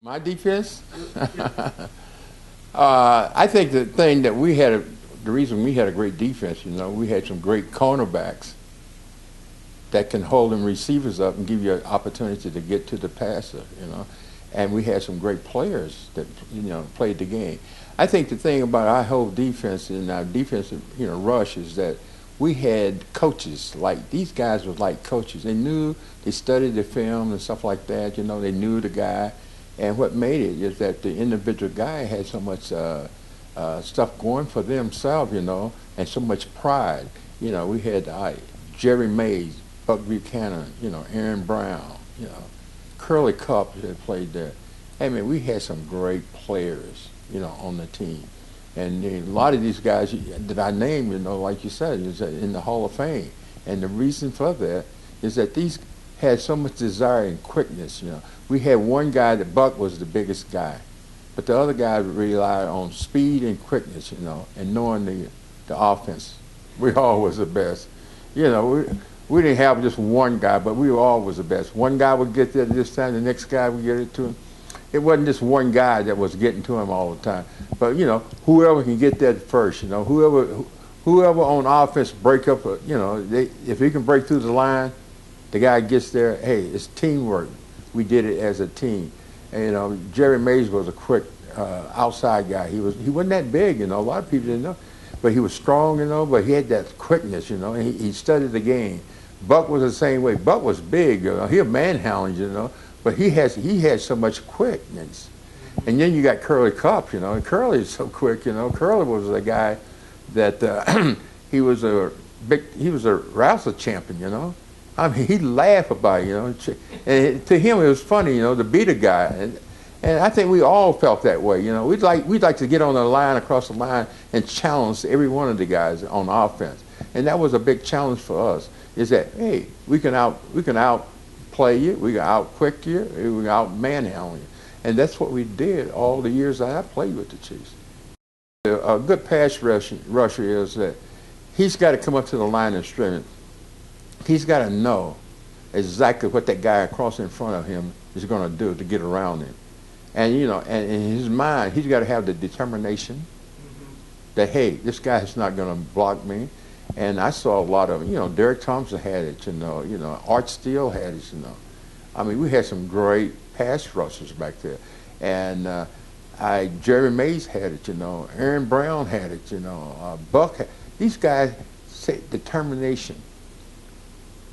My defense? I think the thing that the reason we had a great defense, we had some great cornerbacks that can hold them receivers up and give you an opportunity to get to the passer. And we had some great players that, played the game. I think the thing about our whole defense and our defensive, rush is that we had coaches. Like, these guys were like coaches. They studied the film and stuff like that. They knew the guy. And what made it is that the individual guy had so much stuff going for themselves, and so much pride. We had Jerry Mays, Buck Buchanan, Aaron Brown, Curly Cup that played there. I mean, we had some great players, on the team. And a lot of these guys that I named, like you said, is in the Hall of Fame. And the reason for that is that these had so much desire and quickness. We had one guy that Buck was the biggest guy, but the other guys relied on speed and quickness, and knowing the offense. We all was the best. We didn't have just one guy, but we were always the best. One guy would get there this time, the next guy would get it to him. It wasn't just one guy that was getting to him all the time, but whoever can get there first. Whoever on offense break up. If he can break through the line, the guy gets there. Hey, it's teamwork. We did it as a team. And Jerry Mays was a quick outside guy. He wasn't that big. A lot of people didn't know, but he was strong. But he had that quickness. And he studied the game. Buck was the same way. Buck was big. He was manhandling. But he had so much quickness. And then you got Curly Cup. And Curly is so quick. Curly was a guy that he was a wrestler champion. I mean, he'd laugh about it, And to him, it was funny, to beat a guy. And I think we all felt that way, We'd like to get on the line, across the line, and challenge every one of the guys on offense. And that was a big challenge for us, is that, hey, we can outplay you, we can out-quick you, we can out-manhandle you. And that's what we did all the years that I played with the Chiefs. A good pass rusher is that he's got to come up to the line of scrimmage. He's got to know exactly what that guy across in front of him is going to do to get around him. And, and in his mind, he's got to have the determination that, hey, this guy is not going to block me. And I saw a lot of, Derek Thompson had it, Art Steele had it, I mean, we had some great pass rushers back there. And Jerry Mays had it, Aaron Brown had it, Buck had. These guys say determination.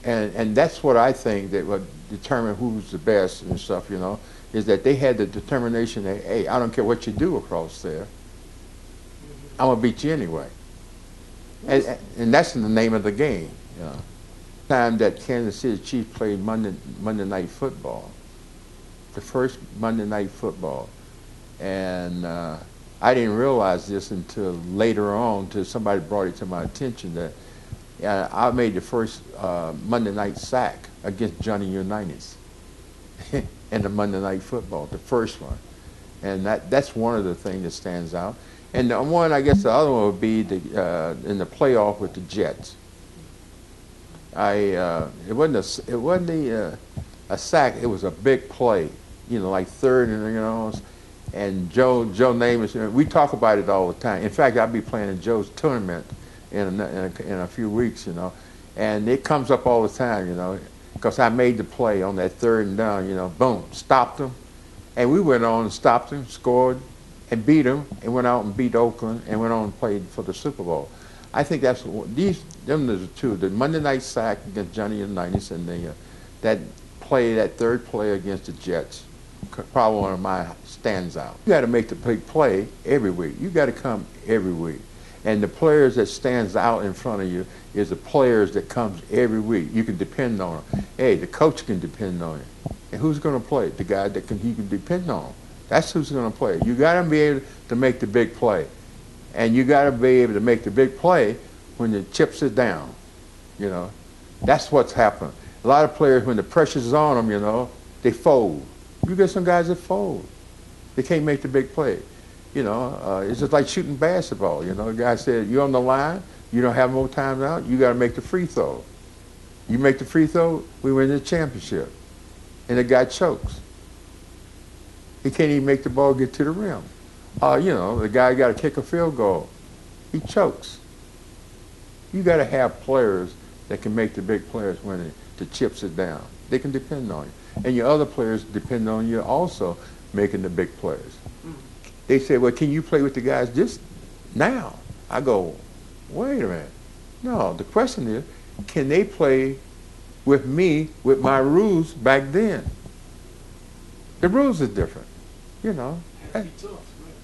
And that's what I think that would determine who's the best and stuff, is that they had the determination that, hey, I don't care what you do across there, I'm going to beat you anyway. And that's the name of the game. Time that Kansas City Chiefs played Monday Night Football, the first Monday Night Football. And I didn't realize this until later on, until somebody brought it to my attention that I made the first Monday night sack against Johnny Unitas in the Monday Night Football, the first one. And that's one of the things that stands out. And the one, I guess the other one would be in the playoff with the Jets. It wasn't a sack, it was a big play, like third and Joe Namath, we talk about it all the time. In fact, I'll be playing in Joe's tournament in a few weeks, and it comes up all the time, because I made the play on that third and down, boom, stopped them, and we went on and stopped them, scored, and beat them, and went out and beat Oakland, and went on and played for the Super Bowl. I think them are the two, the Monday night sack against Johnny Unitas, and that third play against the Jets, probably one of mine stands out. You got to make the big play every week. You got to come every week. And the players that stands out in front of you is the players that comes every week. You can depend on them. Hey, the coach can depend on you. And who's going to play? The guy he can depend on. That's who's going to play. You got to be able to make the big play. And you got to be able to make the big play when the chips are down. That's what's happened. A lot of players, when the pressure's on them, they fold. You get some guys that fold. They can't make the big play. It's just like shooting basketball. The guy said, you're on the line, you don't have no times out, you got to make the free throw. You make the free throw, we win the championship. And the guy chokes. He can't even make the ball get to the rim. The guy got to kick a field goal. He chokes. You got to have players that can make the big players when the chips it down. They can depend on you. And your other players depend on you also making the big plays. They say, well, can you play with the guys just now? I go, wait a minute. No, the question is, can they play with me with my rules back then? The rules are different, you know.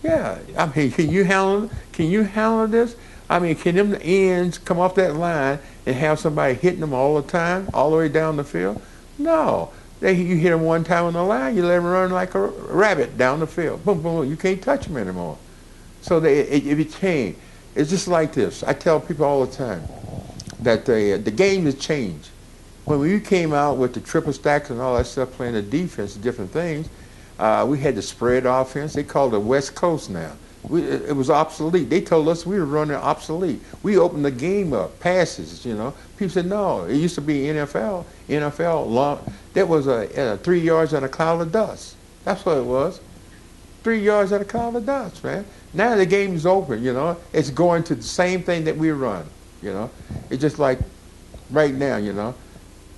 Yeah, I mean, can you handle this? I mean, can them ends come off that line and have somebody hitting them all the time, all the way down the field? No. You hit them one time on the line, you let them run like a rabbit down the field. Boom, boom, boom. You can't touch them anymore. So it became, it's just like this. I tell people all the time that the game has changed. When we came out with the triple stacks and all that stuff, playing the defense, different things, we had the spread offense. They called it West Coast now. It was obsolete. They told us we were running obsolete. We opened the game up, passes, you know. People said, no, it used to be NFL. That was 3 yards and a cloud of dust. That's what it was. 3 yards and a cloud of dust, man. Now the game is open, you know. It's going to the same thing that we run, you know. It's just like right now, you know.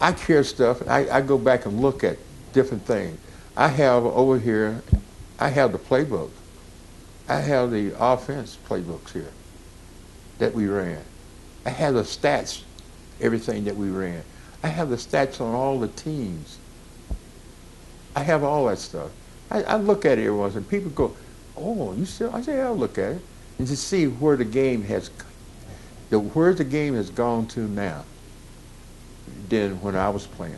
I hear stuff. I go back and look at different things. I have over here, I have the playbook. I have the offense playbooks here that we ran. I have the stats, everything that we ran. I have the stats on all the teams. I have all that stuff. I look at it every once and people go, oh, you still? I say, I'll look at it and to see where the game has gone to now than when I was playing.